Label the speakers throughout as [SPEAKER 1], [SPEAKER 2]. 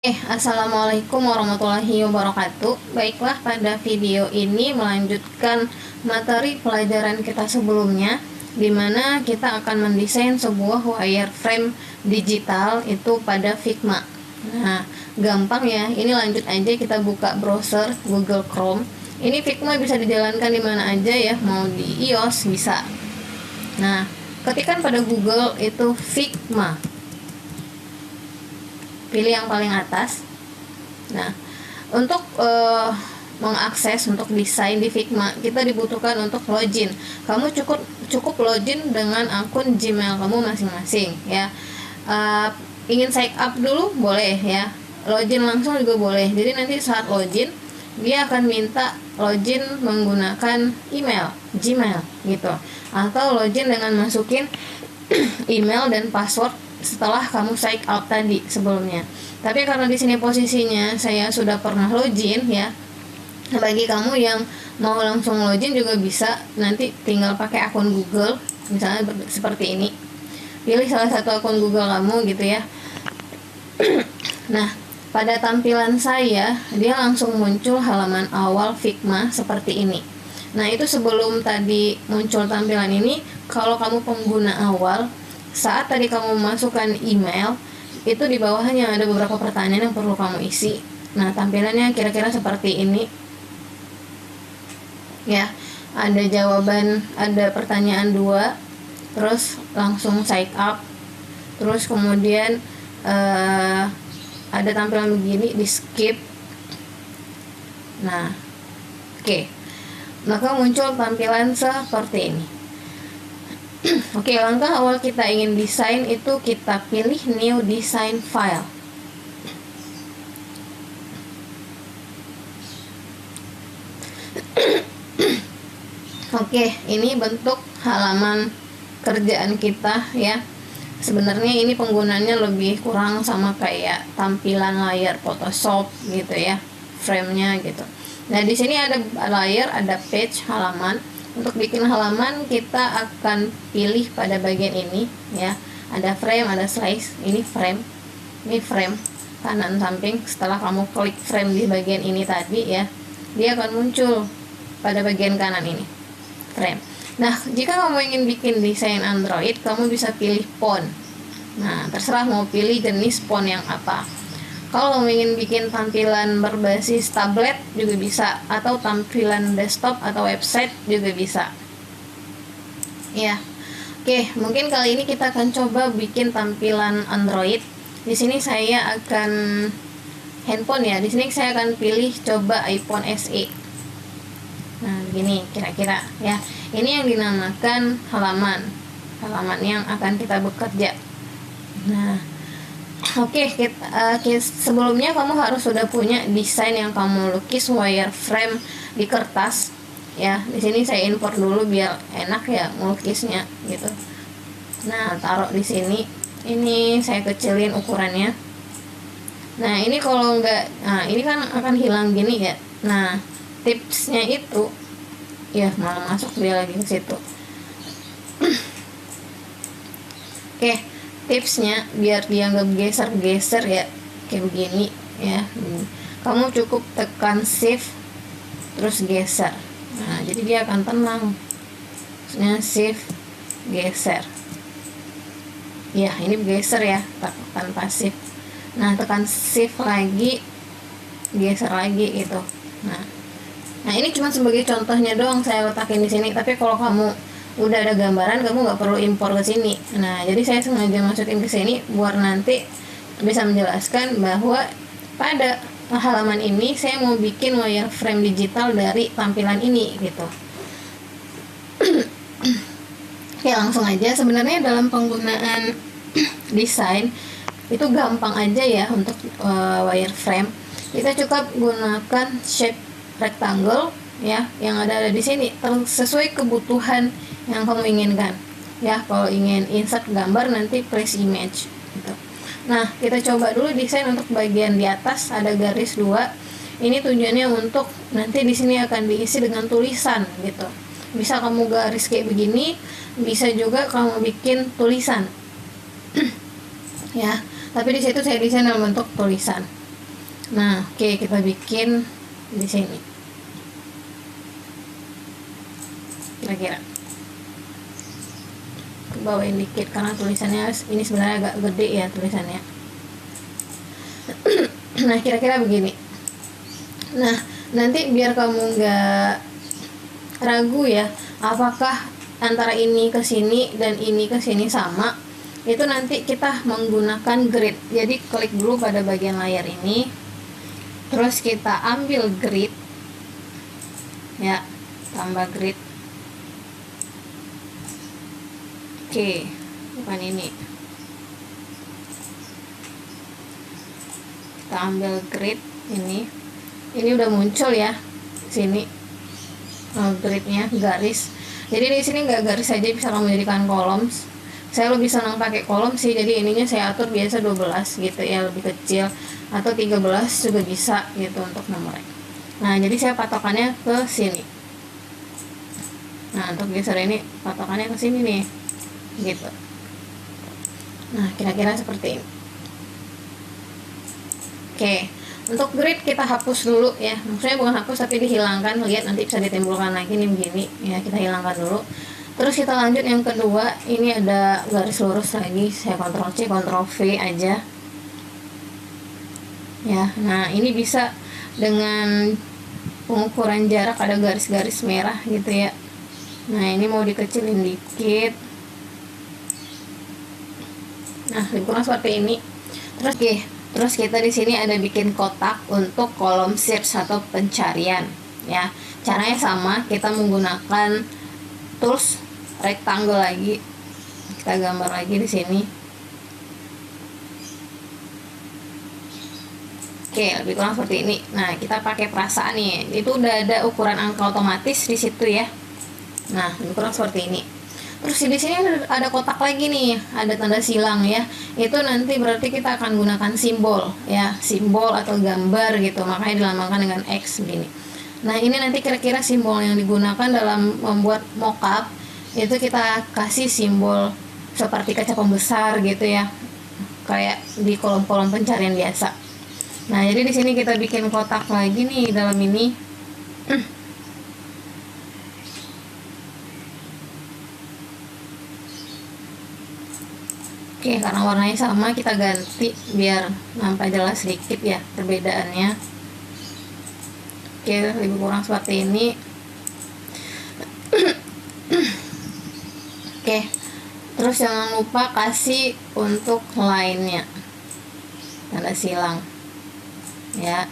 [SPEAKER 1] Assalamualaikum warahmatullahi wabarakatuh. Baiklah, pada video ini melanjutkan materi pelajaran kita sebelumnya, di mana kita akan mendesain sebuah wireframe digital itu pada Figma. Nah, gampang ya. Ini lanjut aja, kita buka browser Google Chrome. Ini Figma bisa dijalankan di mana aja ya, mau di iOS bisa. Nah, ketikkan pada Google itu Figma. Pilih yang paling atas. Nah, untuk mengakses untuk desain di Figma, kita dibutuhkan untuk login. Kamu cukup login dengan akun Gmail kamu masing-masing ya. Ingin sign up dulu boleh ya. Login langsung juga boleh. Jadi nanti saat login dia akan minta login menggunakan email Gmail gitu, atau login dengan masukin email dan password setelah kamu sign up tadi sebelumnya. Tapi karena di sini posisinya saya sudah pernah login ya. Bagi kamu yang mau langsung login juga bisa, nanti tinggal pakai akun Google, misalnya seperti ini. Pilih salah satu akun Google kamu gitu ya. Nah, pada tampilan saya dia langsung muncul halaman awal Figma seperti ini. Nah, itu sebelum tadi muncul tampilan ini, kalau kamu pengguna awal, saat tadi kamu masukkan email, itu di bawahnya ada beberapa pertanyaan yang perlu kamu isi. Nah, tampilannya kira-kira seperti ini ya. Ada jawaban, ada pertanyaan 2, terus langsung sign up, terus kemudian ada tampilan begini, di skip. Nah, oke. Maka muncul tampilan seperti ini. Oke, langkah awal kita ingin desain itu kita pilih new design file. Oke, ini bentuk halaman kerjaan kita ya. Sebenarnya ini penggunanya lebih kurang sama kayak tampilan layar Photoshop gitu ya, frame-nya gitu. Nah, di sini ada layar, ada page, halaman. Untuk bikin halaman kita akan pilih pada bagian ini ya. Ada frame, ada slice. Ini frame. Ini frame kanan samping. Setelah kamu klik frame di bagian ini tadi ya, dia akan muncul pada bagian kanan ini, frame. Nah, jika kamu ingin bikin desain Android, kamu bisa pilih font. Nah, terserah mau pilih jenis font yang apa. Kalau ingin bikin tampilan berbasis tablet juga bisa, atau tampilan desktop atau website juga bisa. Ya. Oke, mungkin kali ini kita akan coba bikin tampilan Android. Di sini saya akan handphone ya. Di sini saya akan pilih coba iPhone SE. Nah, begini kira-kira ya. Ini yang dinamakan halaman. Halaman yang akan kita bekerja. Nah, Oke, sebelumnya kamu harus sudah punya desain yang kamu lukis wireframe di kertas ya. Di sini saya import dulu biar enak ya melukisnya gitu. Nah, taruh di sini. Ini saya kecilin ukurannya. Nah, ini kalau enggak, nah ini kan akan hilang gini ya. Nah, tipsnya itu ya, malah masuk dia lagi ke situ. Oke, tipsnya biar dia nggak geser-geser ya, kayak begini ya. Kamu cukup tekan shift terus geser. Nah, jadi dia akan tenang. Maksudnya shift geser ya, ini geser ya tanpa shift. Nah, tekan shift lagi, geser lagi gitu. Nah, ini cuma sebagai contohnya doang saya letakin di sini. Tapi kalau kamu udah ada gambaran, kamu nggak perlu impor ke sini. Nah, jadi saya sengaja masukin ke sini buat nanti bisa menjelaskan bahwa pada halaman ini saya mau bikin wireframe digital dari tampilan ini gitu. Oke, langsung aja. Sebenarnya dalam penggunaan desain itu gampang aja ya untuk wireframe. Kita cukup gunakan shape rectangle ya, yang ada di sini sesuai kebutuhan yang kamu inginkan ya. Kalau ingin insert gambar, nanti press image gitu. Nah, kita coba dulu desain untuk bagian di atas, ada garis 2. Ini tujuannya untuk nanti di sini akan diisi dengan tulisan gitu. Bisa kamu garis kayak begini, bisa juga kamu bikin tulisan ya. Tapi di situ saya desain dalam bentuk tulisan. Nah, oke, kita bikin di sini. Kira-kira ke bawain dikit karena tulisannya ini sebenarnya agak gede ya tulisannya. Nah, kira-kira begini. Nah, nanti biar kamu nggak ragu ya, apakah antara ini ke sini dan ini ke sini sama, itu nanti kita menggunakan grid. Jadi klik dulu pada bagian layar ini, terus kita ambil grid ya, tambah grid. Oke, bukan ini, kita ambil grid ini udah muncul ya sini gridnya, garis. Jadi di sini nggak garis saja, bisa kamu jadikan kolom. Saya lebih senang pakai kolom sih, jadi ininya saya atur biasa 12 gitu ya, lebih kecil, atau 13 juga bisa gitu untuk nomornya. Nah, jadi saya patokannya ke sini. Nah, untuk geser ini patokannya ke sini nih gitu. Nah, kira-kira seperti ini. Oke, untuk grid kita hapus dulu ya, maksudnya bukan hapus tapi dihilangkan. Lihat nanti bisa ditimbulkan lagi nih begini ya, kita hilangkan dulu. Terus kita lanjut yang kedua, ini ada garis lurus lagi, saya Ctrl C Ctrl V aja ya. Nah, ini bisa dengan pengukuran jarak, ada garis-garis merah gitu ya. Nah, ini mau dikecilin dikit. Nah, kurang seperti ini. Terus kita di sini ada bikin kotak untuk kolom search atau pencarian ya. Caranya sama, kita menggunakan tools rectangle lagi. Kita gambar lagi di sini. Oke, lebih kurang seperti ini. Nah, kita pakai perasaan nih. Itu udah ada ukuran angka otomatis di situ ya. Nah, lebih kurang seperti ini. Terus di sini ada kotak lagi nih, ada tanda silang ya. Itu nanti berarti kita akan gunakan simbol ya, simbol atau gambar gitu. Makanya dilambangkan dengan X begini. Nah, ini nanti kira-kira simbol yang digunakan dalam membuat mockup itu kita kasih simbol seperti kaca pembesar gitu ya, kayak di kolom-kolom pencarian biasa. Nah, jadi di sini kita bikin kotak lagi nih dalam ini. Oke, karena warnanya sama kita ganti biar nampak jelas sedikit ya perbedaannya. Oke, lebih kurang seperti ini. Oke, terus jangan lupa kasih untuk line-nya tanda silang ya.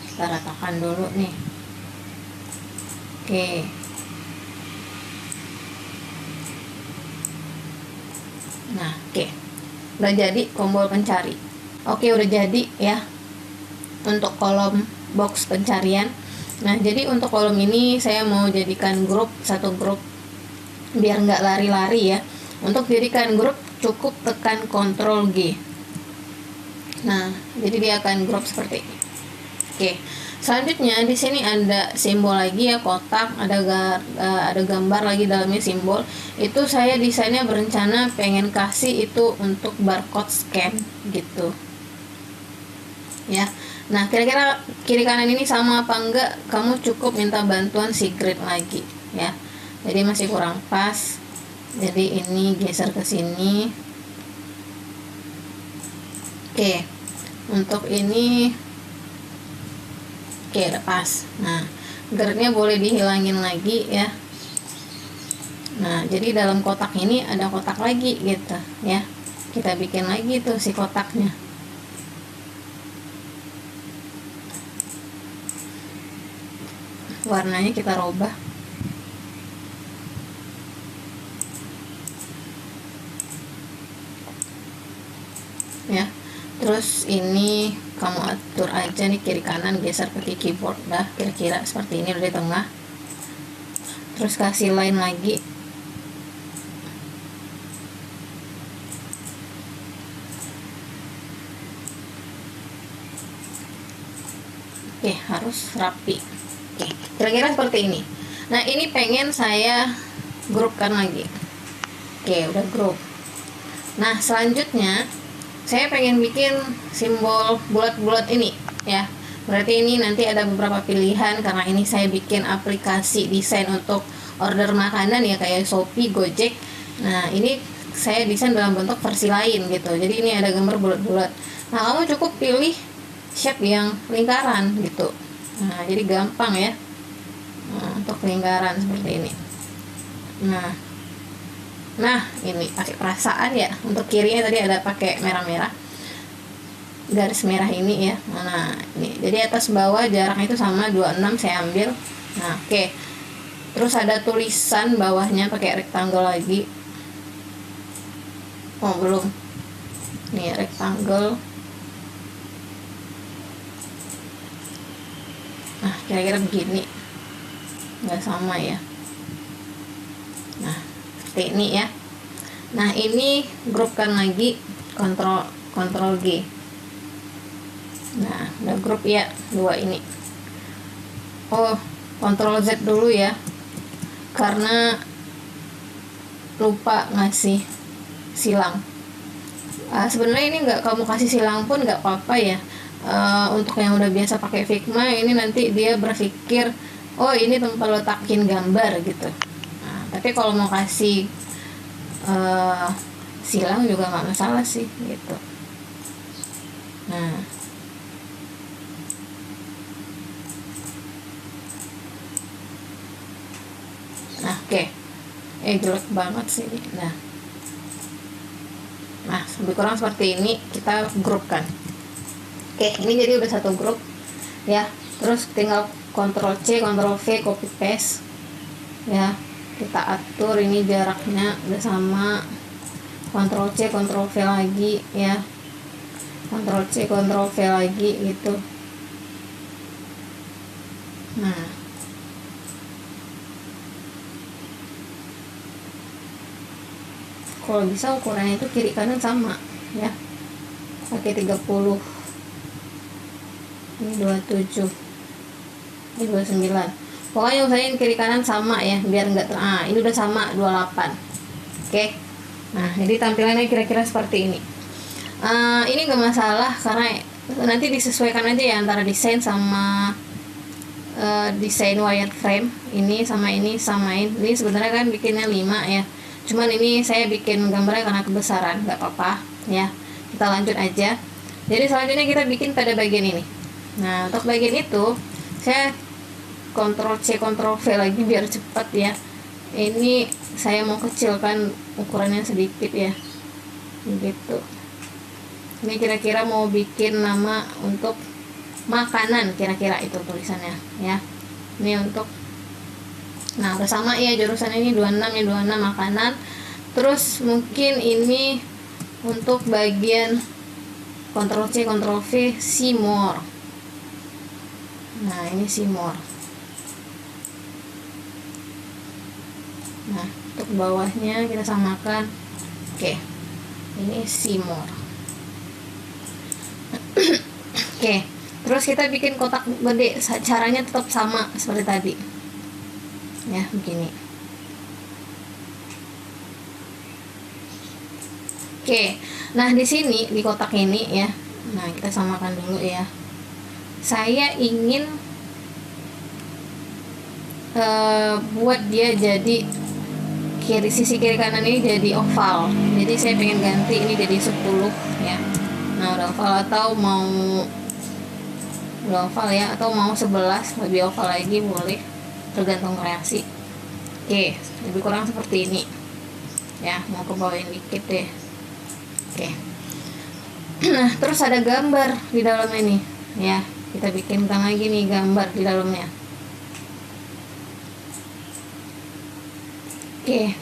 [SPEAKER 1] Kita ratakan dulu nih. Oke, nah, oke, udah jadi tombol pencari. Oke, udah jadi ya untuk kolom box pencarian. Nah, jadi untuk kolom ini saya mau jadikan grup, satu grup biar nggak lari-lari ya. Untuk jadikan grup cukup tekan Ctrl G. Nah, jadi dia akan grup seperti ini. Oke, selanjutnya di sini ada simbol lagi ya, kotak, ada gambar lagi dalamnya simbol. Itu saya desainnya berencana pengen kasih itu untuk barcode scan gitu ya. Nah, kira-kira kiri kanan ini sama apa enggak, kamu cukup minta bantuan si grid lagi ya. Jadi masih kurang pas, jadi ini geser ke sini. Oke, untuk ini oke, udah pas. Nah, gridnya boleh dihilangin lagi ya. Nah, jadi dalam kotak ini ada kotak lagi gitu ya. Kita bikin lagi tuh si kotaknya. Warnanya kita robah. Ya. Terus ini kamu atur aja nih kiri kanan, geser ke keyboard dah, kira-kira seperti ini udah di tengah. Terus kasih line lagi. Oke, harus rapi. Oke, kira-kira seperti ini. Nah, ini pengen saya grupkan lagi. Oke, udah grup. Nah, selanjutnya saya pengen bikin simbol bulat-bulat ini ya. Berarti ini nanti ada beberapa pilihan karena ini saya bikin aplikasi desain untuk order makanan ya, kayak Shopee, Gojek. Nah, ini saya desain dalam bentuk versi lain gitu. Jadi ini ada gambar bulat-bulat. Nah, kamu cukup pilih shape yang lingkaran gitu. Nah, jadi gampang ya. Nah, untuk lingkaran seperti ini. Nah, ini pakai perasaan ya. Untuk kirinya tadi ada pakai merah-merah, garis merah ini ya. Nah, ini jadi atas bawah jaraknya itu sama 26 saya ambil. Nah, oke. Terus ada tulisan bawahnya pakai rectangle lagi. Oh, belum. Nih rectangle. Nah, kira-kira begini. Nggak sama ya. Nah, seperti ini ya. Nah, ini grupkan lagi, Ctrl G. Nah, udah grup ya dua ini. Oh, Ctrl Z dulu ya, karena lupa ngasih silang. Sebenarnya ini nggak kamu kasih silang pun nggak apa-apa ya. Untuk yang udah biasa pakai Figma, ini nanti dia berpikir, oh ini tempat letakin gambar gitu. Nah, tapi kalau mau kasih silang juga nggak masalah sih gitu. Nah, oke. Jelek banget sih ini. Nah, lebih kurang seperti ini kita grupkan. Oke, ini jadi udah satu grup ya. Terus tinggal Ctrl C, Ctrl V, copy paste ya. Kita atur ini jaraknya udah sama. Ctrl C, Ctrl V lagi ya. Ctrl C, Ctrl V lagi gitu. Nah, kalau bisa ukurannya itu kiri kanan sama ya, pakai 30, ini 27, ini 29. Pokoknya usahain kiri kanan sama ya, biar enggak ini udah sama 28. Oke. Nah, jadi tampilannya kira-kira seperti ini. Ini enggak masalah karena nanti disesuaikan aja ya antara desain sama desain wireframe. Ini sama ini samain. Ini sebenarnya kan bikinnya 5 ya. Cuman ini saya bikin gambarnya karena kebesaran, nggak apa-apa ya. Kita lanjut aja. Jadi selanjutnya kita bikin pada bagian ini. Nah, untuk bagian itu saya Ctrl C, Ctrl V lagi biar cepat ya. Ini saya mau kecilkan ukurannya sedikit ya, gitu. Ini kira-kira mau bikin nama untuk makanan, kira-kira itu tulisannya ya. Ini untuk, nah bersama ya, jurusan ini 26 ya, 26 makanan. Terus mungkin ini untuk bagian Ctrl C, Ctrl V, see more. Nah, ini see more. Nah, untuk bawahnya kita samakan. Oke, ini see more. Oke, terus kita bikin kotak gede. Caranya tetap sama seperti tadi ya, begini. Oke, nah di sini di kotak ini ya, nah kita samakan dulu ya. Saya ingin buat dia jadi sisi kiri kanan ini jadi oval. Jadi saya pengen ganti ini jadi 10 ya. Nah, udah oval atau mau udah oval ya, atau mau 11 lebih oval lagi boleh, tergantung kreasi. Oke, lebih kurang seperti ini ya, mau ke bawain dikit deh. Oke. Nah, terus ada gambar di dalam ini ya, kita bikinkan lagi nih gambar di dalamnya. Oke,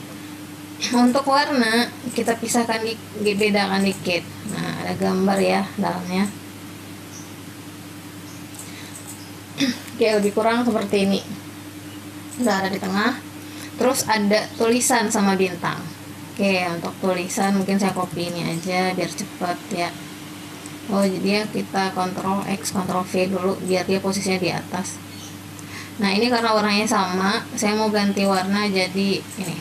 [SPEAKER 1] untuk warna kita pisahkan, bedakan dikit. Nah, ada gambar ya dalamnya. Oke, lebih kurang seperti ini. Udah ada di tengah. Terus ada tulisan sama bintang. Oke, untuk tulisan mungkin saya copy ini aja biar cepat ya. Oh, jadi ya kita Ctrl X, Ctrl V dulu biar dia posisinya di atas. Nah, ini karena warnanya sama, saya mau ganti warna jadi ini.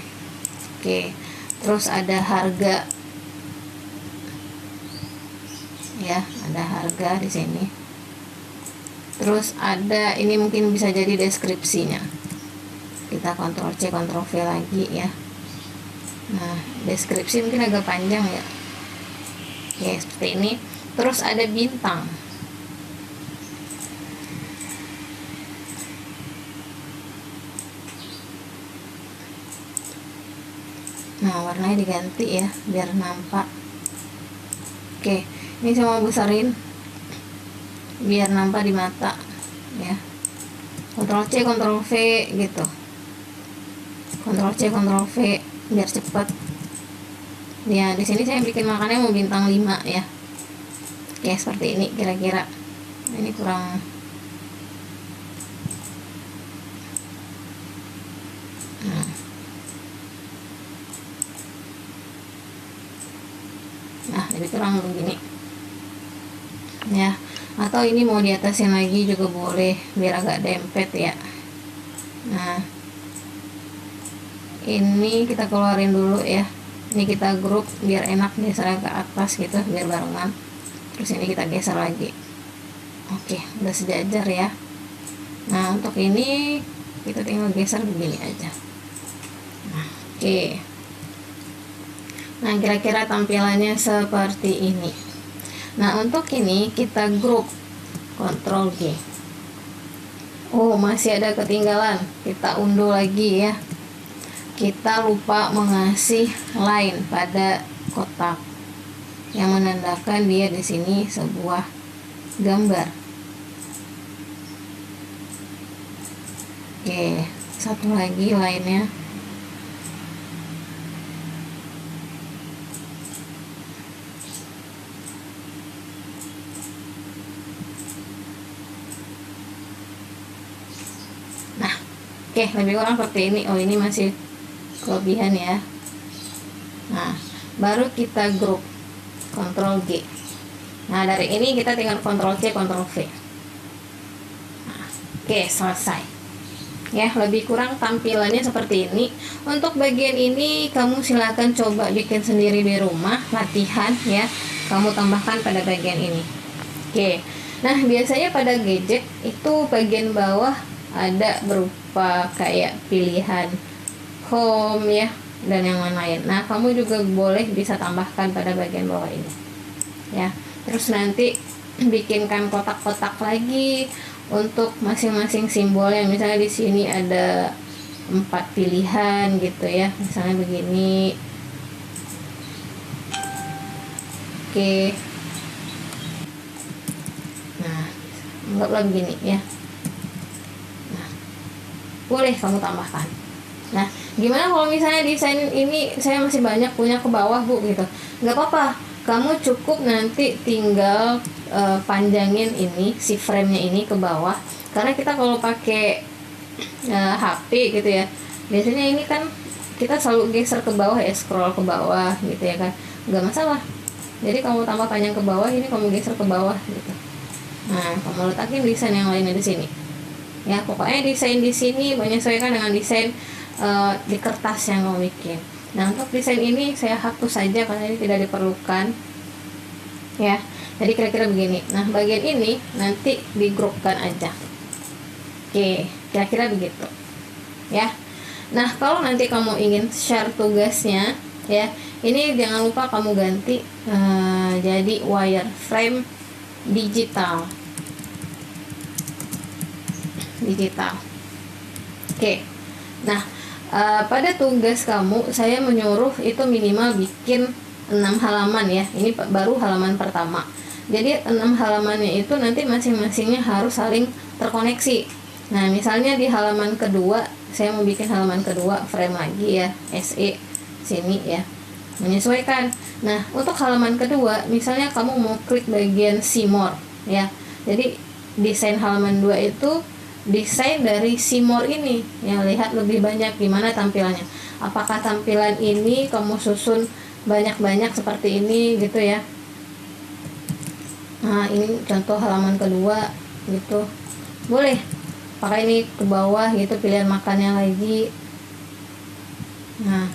[SPEAKER 1] Oke, terus ada harga. ya, ada harga di sini. Terus ada ini mungkin bisa jadi deskripsinya. Kita Ctrl C Ctrl V lagi ya. Nah, deskripsi mungkin agak panjang ya. Oke, seperti ini. Terus ada bintang. Nah, warnanya diganti ya biar nampak. Oke, ini saya mau besarin biar nampak di mata ya. Ctrl C Ctrl V gitu. Ctrl C Ctrl V biar cepet. Ya, di sini saya bikin makannya mau bintang 5 ya. Oke, seperti ini kira-kira. Ini kurang. Nah, lebih kurang begini ya. Atau ini mau di atasin lagi juga boleh biar agak dempet ya. Nah, ini kita keluarin dulu ya. Ini kita grup biar enak gesernya ke atas gitu, biar barengan. Terus ini kita geser lagi. Oke, udah sejajar ya. Nah, untuk ini kita tinggal geser begini aja. Nah, oke. Nah, kira-kira tampilannya seperti ini. Nah, untuk ini kita grup Ctrl G. Oh, masih ada ketinggalan. Kita unduh lagi ya. Kita lupa mengasih line pada kotak yang menandakan dia di sini sebuah gambar. Oke, satu lagi line-nya. Nah, oke, lebih kurang seperti ini. Oh, ini masih kelebihan ya. Nah, baru kita grup Ctrl G. Nah, dari ini kita tinggal Ctrl C Ctrl V. Nah, oke, selesai ya. Lebih kurang tampilannya seperti ini. Untuk bagian ini kamu silakan coba bikin sendiri di rumah, latihan ya. Kamu tambahkan pada bagian ini. Oke, nah biasanya pada gadget itu bagian bawah ada berupa kayak pilihan home ya, dan yang lain-lain. Nah, kamu juga boleh bisa tambahkan pada bagian bawah ini ya. Terus nanti bikinkan kotak-kotak lagi untuk masing-masing simbolnya. Misalnya di sini ada 4 pilihan gitu ya, misalnya begini. Oke, nah anggaplah begini ya. Nah, boleh kamu tambahkan. Nah, gimana kalau misalnya desain ini saya masih banyak punya ke bawah Bu gitu? Nggak apa-apa, kamu cukup nanti tinggal panjangin ini si frame-nya ini ke bawah. Karena kita kalau pakai HP gitu ya, biasanya ini kan kita selalu geser ke bawah ya, scroll ke bawah gitu ya kan, nggak masalah. Jadi kamu tambah panjang ke bawah, ini kamu geser ke bawah gitu. Nah, kamu letakin desain yang lainnya di sini. Ya, pokoknya desain di sini menyesuaikan dengan desain di kertas yang kamu bikin. Nah, untuk desain ini saya hapus saja karena ini tidak diperlukan ya. Jadi kira-kira begini. Nah, bagian ini nanti digrupkan aja. Oke, kira-kira begitu ya. Nah, kalau nanti kamu ingin share tugasnya ya, ini jangan lupa kamu ganti jadi wireframe digital. Oke. Nah, pada tugas kamu saya menyuruh itu minimal bikin 6 halaman ya. Ini baru halaman pertama. Jadi 6 halamannya itu nanti masing-masingnya harus saling terkoneksi. Nah, misalnya di halaman kedua saya mau bikin halaman kedua frame lagi ya, SE sini ya, menyesuaikan. Nah, untuk halaman kedua misalnya kamu mau klik bagian see more ya. Jadi desain halaman 2 itu desain dari see more ini ya, lihat lebih banyak gimana tampilannya. Apakah tampilan ini kamu susun banyak-banyak seperti ini gitu ya. Nah, ini contoh halaman kedua gitu. Boleh pakai ini ke bawah gitu, pilihan makannya lagi. Nah,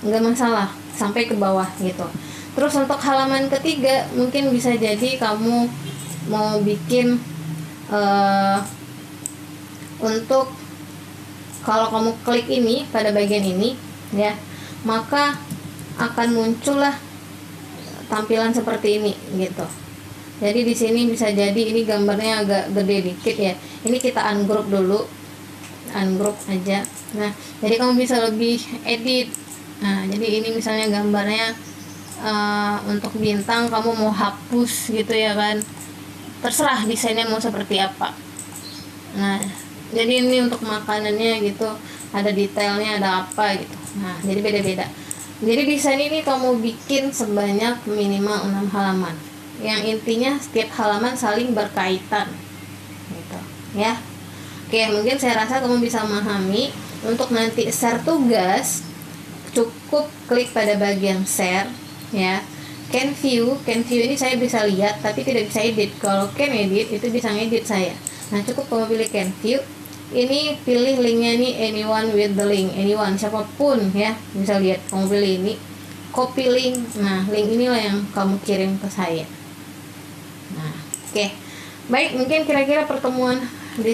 [SPEAKER 1] enggak masalah sampai ke bawah gitu. Terus untuk halaman ketiga mungkin bisa jadi kamu mau bikin untuk kalau kamu klik ini pada bagian ini ya, maka akan muncullah tampilan seperti ini gitu. Jadi di sini bisa jadi ini gambarnya agak gede dikit ya. Ini kita ungroup dulu, ungroup aja. Nah, jadi kamu bisa lebih edit. Nah, jadi ini misalnya gambarnya untuk bintang kamu mau hapus gitu ya kan, terserah desainnya mau seperti apa. Nah, jadi ini untuk makanannya gitu, ada detailnya, ada apa gitu. Nah, jadi beda-beda. Jadi desain ini kamu bikin sebanyak minimal 6 halaman. Yang intinya setiap halaman saling berkaitan gitu ya. Oke, mungkin saya rasa kamu bisa memahami. Untuk nanti share tugas, cukup klik pada bagian share ya. Can view ini saya bisa lihat tapi tidak bisa edit. Kalau can edit itu bisa ngedit saya. Nah, cukup kamu pilih can view. Ini pilih linknya nih, anyone with the link, anyone, siapapun ya bisa lihat. Kamu pilih ini, copy link. Nah, link inilah yang kamu kirim ke saya. Nah, oke. Baik, mungkin kira-kira pertemuan di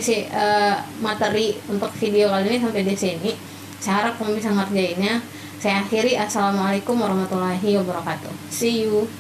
[SPEAKER 1] materi untuk video kali ini sampai di sini. Saya harap kamu bisa ngerjainnya. Saya akhiri, assalamualaikum warahmatullahi wabarakatuh. See you.